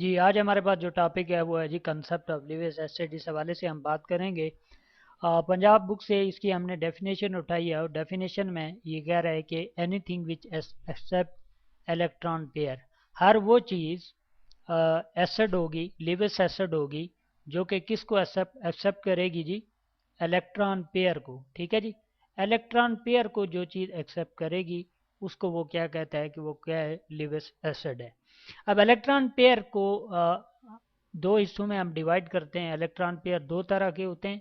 जी, आज हमारे पास जो टॉपिक है वो है जी कंसेप्ट ऑफ लिविस एसिड। इस हवाले से हम बात करेंगे। पंजाब बुक से इसकी हमने डेफिनेशन उठाई है और डेफिनेशन में ये कह रहा है कि anything which accept electron pair, हर वो चीज़ एसिड होगी, लिविस एसिड होगी जो कि किसको एक्सेप्ट करेगी जी, इलेक्ट्रॉन पेयर को। ठीक है जी, इलेक्ट्रॉन पेयर को जो चीज़ एक्सेप्ट करेगी उसको वो क्या कहता है कि वो क्या है, लिविस एसिड है। अब इलेक्ट्रॉन पेयर को दो हिस्सों में हम डिवाइड करते हैं। इलेक्ट्रॉन पेयर दो तरह के होते हैं।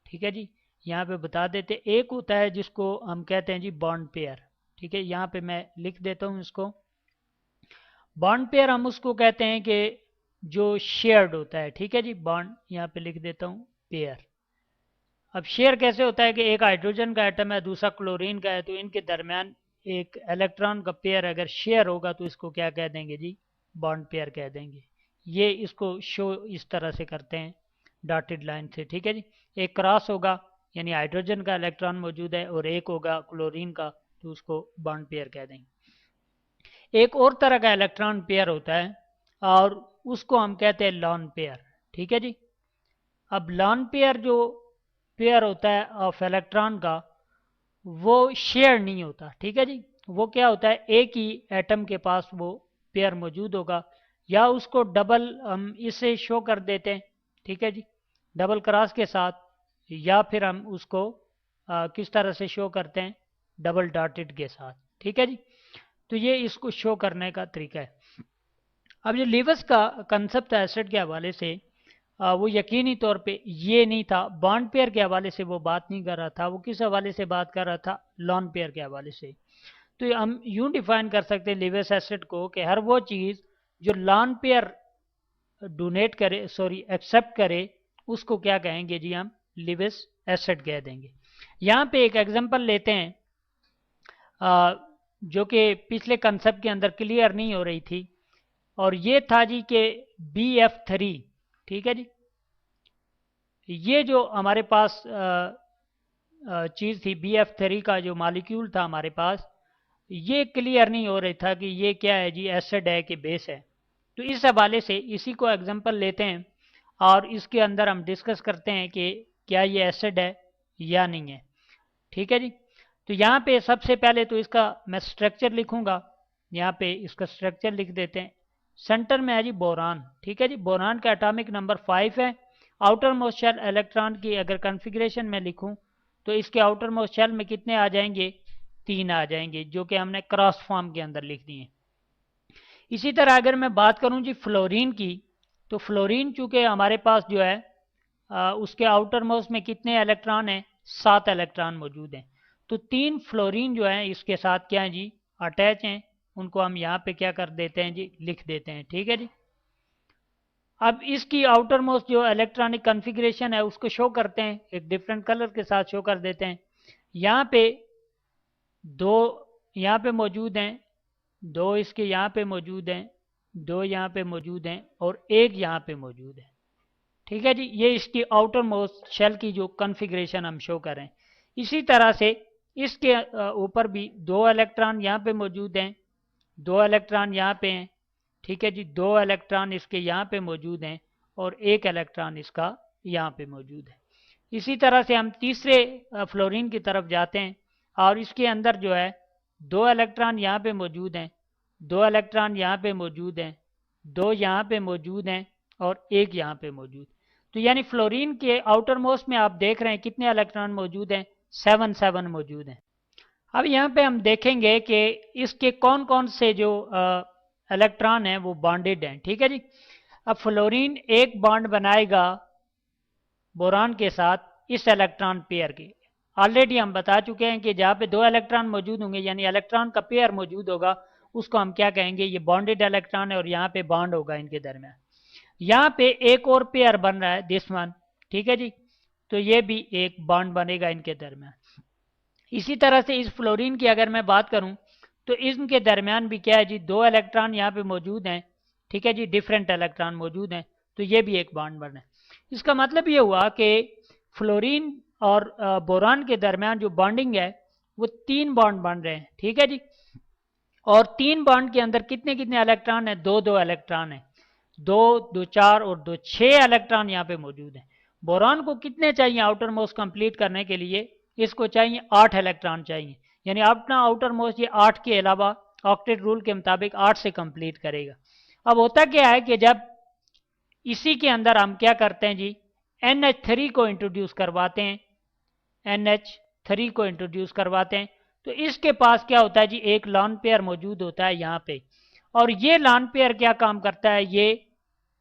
ठीक है जी, यहाँ पे बता देते हैं। एक होता है जिसको हम कहते हैं जी बॉन्ड पेयर। ठीक है, यहाँ पे मैं लिख देता हूँ इसको। बॉन्ड पेयर हम उसको कहते हैं कि जो शेयर्ड होता है। ठीक है जी, बॉन्ड यहाँ पे लिख देता हूँ पेयर। अब शेयर कैसे होता है कि एक हाइड्रोजन का एटम है, दूसरा क्लोरीन का है, तो इनके दरमियान एक इलेक्ट्रॉन का पेयर अगर शेयर होगा तो इसको क्या कह देंगे जी, बॉन्ड पेयर कह देंगे। ये इसको शो इस तरह से करते हैं डॉटेड लाइन से। ठीक है जी, एक क्रॉस होगा यानी हाइड्रोजन का इलेक्ट्रॉन मौजूद है और एक होगा क्लोरीन का, तो उसको बॉन्ड पेयर कह देंगे। एक और तरह का इलेक्ट्रॉन पेयर होता है और उसको हम कहते हैं लॉन पेयर। ठीक है जी, अब लॉन पेयर जो पेयर होता है ऑफ इलेक्ट्रॉन का, वो शेयर नहीं होता। ठीक है जी, वो क्या होता है, एक ही एटम के पास वो पेयर मौजूद होगा, या उसको डबल हम इसे शो कर देते हैं। ठीक है जी, डबल क्रॉस के साथ, या फिर हम उसको किस तरह से शो करते हैं, डबल डॉटेड के साथ। ठीक है जी, तो ये इसको शो करने का तरीका है। अब जो लिवस का कंसेप्ट है एसिड के हवाले से, वो यकीनी तौर पे ये नहीं था, बॉन्ड पेयर के हवाले से वो बात नहीं कर रहा था। वो किस हवाले से बात कर रहा था, लॉन पेयर के हवाले से। तो हम यूं डिफाइन कर सकते हैं लिवस एसिड को कि हर वो चीज़ जो लॉन पेयर डोनेट करे, सॉरी एक्सेप्ट करे, उसको क्या कहेंगे जी, हम लिवस एसिड कह देंगे। यहाँ पे एक एग्जांपल लेते हैं जो कि पिछले कंसेप्ट के अंदर क्लियर नहीं हो रही थी, और ये था जी कि BF3। ठीक है जी, ये जो हमारे पास चीज़ थी, BF3 का जो मालिक्यूल था हमारे पास, ये क्लियर नहीं हो रहा था कि ये क्या है जी, एसिड है कि बेस है। तो इस हवाले से इसी को एग्जांपल लेते हैं और इसके अंदर हम डिस्कस करते हैं कि क्या ये एसिड है या नहीं है। ठीक है जी, तो यहाँ पे सबसे पहले तो इसका मैं स्ट्रक्चर लिखूंगा। यहाँ पे इसका स्ट्रक्चर लिख देते हैं। सेंटर में है जी बोरान। ठीक है जी, बोरान का एटॉमिक नंबर 5 है। आउटर मोस्ट शेल इलेक्ट्रॉन की अगर कॉन्फ़िगरेशन में लिखूं तो इसके आउटर मोस्ट शेल में कितने आ जाएंगे, 3 आ जाएंगे, जो कि हमने क्रॉस फॉर्म के अंदर लिख दिए। इसी तरह अगर मैं बात करूं जी फ्लोरीन की, तो फ्लोरीन चूंकि हमारे पास जो है उसके आउटर मोस्ट में कितने इलेक्ट्रॉन हैं, 7 इलेक्ट्रॉन मौजूद हैं। तो 3 फ्लोरीन जो है इसके साथ क्या है जी, अटैच हैं। उनको हम यहाँ पे क्या कर देते हैं जी, लिख देते हैं। ठीक है जी, अब इसकी आउटर मोस्ट जो इलेक्ट्रॉनिक कॉन्फ़िगरेशन है उसको शो करते हैं, एक डिफरेंट कलर के साथ शो कर देते हैं। यहाँ पे 2 यहाँ पे मौजूद हैं, 2 इसके यहाँ पे मौजूद हैं, 2 यहाँ पे मौजूद हैं और एक यहाँ पे मौजूद है। ठीक है जी, ये इसकी आउटर मोस्ट शेल की जो कॉन्फ़िगरेशन हम शो कर रहे हैं। इसी तरह से इसके ऊपर भी 2 इलेक्ट्रॉन यहाँ पे मौजूद हैं, 2 इलेक्ट्रॉन यहाँ पे हैं। ठीक है जी, 2 इलेक्ट्रॉन इसके यहाँ पे मौजूद हैं और एक इलेक्ट्रॉन इसका यहाँ पे मौजूद है। इसी तरह से हम तीसरे फ्लोरीन की तरफ जाते हैं और इसके अंदर जो है 2 इलेक्ट्रॉन यहाँ पे मौजूद हैं, 2 इलेक्ट्रॉन यहाँ पे मौजूद हैं, 2 यहाँ पे मौजूद हैं और एक यहाँ पे मौजूद। तो यानी फ्लोरीन के आउटर मोस्ट में आप देख रहे हैं कितने इलेक्ट्रॉन मौजूद हैं, 7 मौजूद हैं। अब यहाँ पे हम देखेंगे कि इसके कौन कौन से जो इलेक्ट्रॉन हैं वो बॉन्डेड हैं। ठीक है जी, अब फ्लोरीन एक बॉन्ड बनाएगा बोरान के साथ इस इलेक्ट्रॉन पेयर के। ऑलरेडी हम बता चुके हैं कि जहाँ पे 2 इलेक्ट्रॉन मौजूद होंगे यानी इलेक्ट्रॉन का पेयर मौजूद होगा, उसको हम क्या कहेंगे, ये बॉन्डेड इलेक्ट्रॉन है और यहाँ पे बॉन्ड होगा इनके दरमियान। यहाँ पे एक और पेयर बन रहा है, दिस वन। ठीक है जी, तो ये भी एक बॉन्ड बनेगा इनके दरमियान। इसी तरह से इस फ्लोरीन की अगर मैं बात करूं तो इनके दरमियान भी क्या है जी, 2 इलेक्ट्रॉन यहाँ पे मौजूद हैं। ठीक है जी, डिफरेंट इलेक्ट्रॉन मौजूद हैं, तो ये भी एक बॉन्ड बन रहा है। इसका मतलब ये हुआ कि फ्लोरीन और बोरान के दरमियान जो बॉन्डिंग है वो 3 बॉन्ड बन रहे हैं। ठीक है जी, और 3 बॉन्ड के अंदर कितने कितने इलेक्ट्रॉन है, 2 2 इलेक्ट्रॉन है। दो 4 और 2 6 इलेक्ट्रॉन यहाँ पे मौजूद हैं। बोरान को कितने चाहिए आउटर मोस्ट कंप्लीट करने के लिए? इसको चाहिए 8 इलेक्ट्रॉन चाहिए, यानी अपना आउटर मोस्ट ये 8 के अलावा ऑक्टेट रूल के मुताबिक 8 से कंप्लीट करेगा। अब होता क्या है कि जब इसी के अंदर हम क्या करते हैं जी, NH3 को इंट्रोड्यूस करवाते हैं, NH3 को इंट्रोड्यूस करवाते हैं, तो इसके पास क्या होता है जी, एक लॉन पेयर मौजूद होता है यहाँ पे, और ये लॉन पेयर क्या काम करता है, ये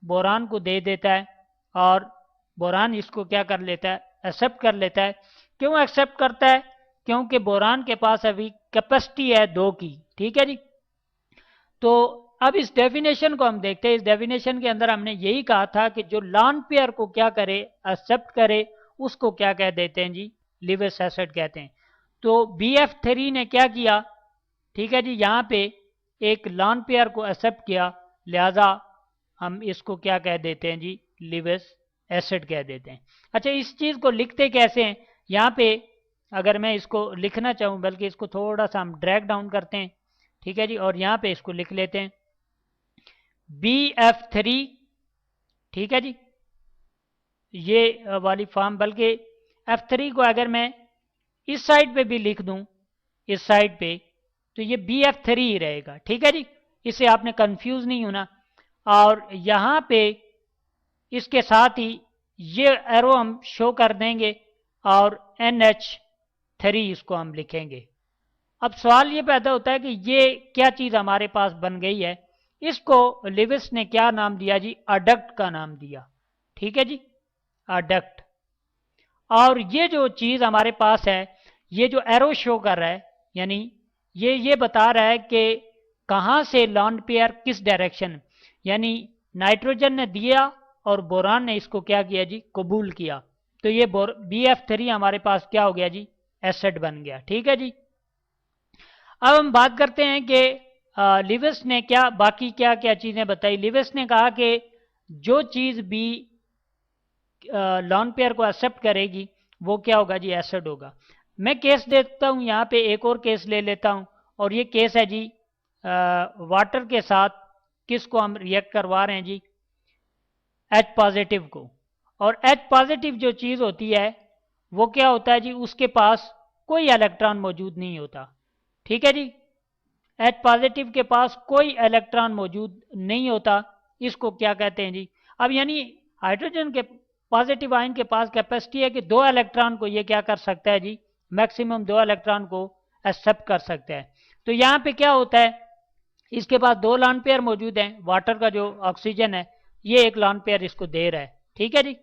बोरान को दे देता है और बोरान इसको क्या कर लेता है, एक्सेप्ट कर लेता है। क्यों एक्सेप्ट करता है? क्योंकि बोरान के पास अभी कैपेसिटी है 2 की, ठीक है जी। तो अब इस डेफिनेशन को हम देखते हैं। इस डेफिनेशन के अंदर हमने यही कहा था कि जो लॉन पेयर को क्या करे, एक्सेप्ट करे, उसको क्या कह देते हैं जी, लिविस एसिड कहते हैं। तो BF3 ने क्या किया, ठीक है जी, यहाँ पे एक लॉन पेयर को एक्सेप्ट किया, लिहाजा हम इसको क्या कह देते हैं जी, लिविस एसिड कह देते हैं। अच्छा, इस चीज़ को लिखते कैसे हैं? यहाँ पे अगर मैं इसको लिखना चाहूँ, बल्कि इसको थोड़ा सा हम ड्रैग डाउन करते हैं, ठीक है जी, और यहाँ पे इसको लिख लेते हैं BF3, ठीक है जी, ये वाली फॉर्म। बल्कि F3 को अगर मैं इस साइड पे भी लिख दूं, इस साइड पे, तो ये BF3 ही रहेगा, ठीक है जी, इससे आपने कंफ्यूज नहीं होना। और यहाँ पे इसके साथ ही ये एरो हम शो कर देंगे और NH3 इसको हम लिखेंगे। अब सवाल ये पैदा होता है कि ये क्या चीज़ हमारे पास बन गई है। इसको लिविस ने क्या नाम दिया जी, अडक्ट का नाम दिया, ठीक है जी, अडक्ट। और ये जो चीज़ हमारे पास है, ये जो एरो शो कर रहा है, यानी ये बता रहा है कि कहाँ से लॉन पेयर किस डायरेक्शन, यानी नाइट्रोजन ने दिया और बोरान ने इसको क्या किया जी, कबूल किया। तो ये BF3 हमारे पास क्या हो गया जी, एसिड बन गया, ठीक है जी। अब हम बात करते हैं कि लिविस ने क्या बाकी क्या क्या चीज़ें बताई। लिविस ने कहा कि जो चीज़ भी लॉन पेयर को एक्सेप्ट करेगी वो क्या होगा जी, एसिड होगा। मैं केस देता हूँ, यहाँ पे एक और केस ले लेता हूँ, और ये केस है जी वाटर के साथ किसको हम रिएक्ट करवा रहे हैं जी, H पॉजिटिव को। और H पॉजिटिव जो चीज़ होती है वो क्या होता है जी, उसके पास कोई इलेक्ट्रॉन मौजूद नहीं होता, ठीक है जी। H पॉजिटिव के पास कोई इलेक्ट्रॉन मौजूद नहीं होता, इसको क्या कहते हैं जी। अब यानी हाइड्रोजन के पॉजिटिव आयन के पास कैपेसिटी है कि 2 इलेक्ट्रॉन को ये क्या कर सकता है जी, मैक्सिमम 2 इलेक्ट्रॉन को एक्सेप्ट कर सकता है। तो यहाँ पे क्या होता है, इसके पास 2 लॉन पेयर मौजूद हैं। वाटर का जो ऑक्सीजन है ये एक लॉन पेयर इसको दे रहा है, ठीक है जी,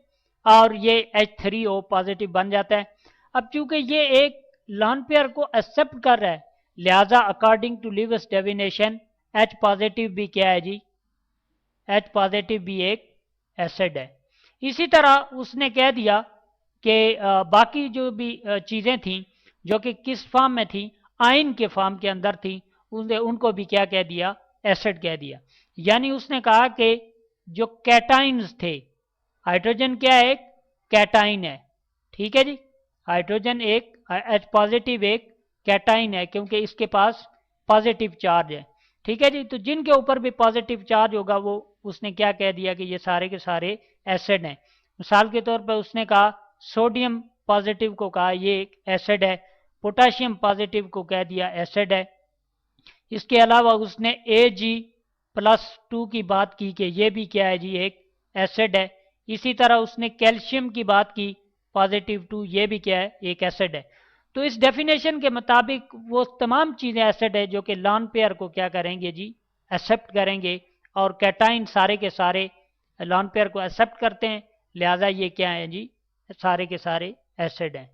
और ये H3O पॉजिटिव बन जाता है। अब चूंकि ये एक लॉन पेयर को एक्सेप्ट कर रहा है, लिहाजा according to Lewis definition H positive भी क्या है जी, H पॉजिटिव भी एक एसिड है। इसी तरह उसने कह दिया कि बाकी जो भी चीज़ें थीं जो कि किस फॉर्म में थी, आयन के फॉर्म के अंदर थी, उनको भी क्या कह दिया, एसिड कह दिया। यानी उसने कहा कि जो कैटाइन्स थे, हाइड्रोजन क्या है, एक कैटाइन है, ठीक है जी, हाइड्रोजन एक H पॉजिटिव एक कैटाइन है, क्योंकि इसके पास पॉजिटिव चार्ज है, ठीक है जी। तो जिनके ऊपर भी पॉजिटिव चार्ज होगा वो उसने क्या कह दिया कि ये सारे के सारे एसिड हैं। मिसाल के तौर पर उसने कहा सोडियम पॉजिटिव को कहा ये एक एसिड है, पोटाशियम पॉजिटिव को कह दिया एसिड है। इसके अलावा उसने Ag+2 की बात की कि ये भी क्या है जी, एक एसिड है। इसी तरह उसने कैल्शियम की बात की +2, ये भी क्या है, एक एसिड है। तो इस डेफिनेशन के मुताबिक वो तमाम चीज़ें एसिड है जो कि लॉन पेयर को क्या करेंगे जी, एक्सेप्ट करेंगे, और कैटाइन सारे के सारे लॉन पेयर को एक्सेप्ट करते हैं, लिहाजा ये क्या है जी, सारे के सारे एसिड हैं।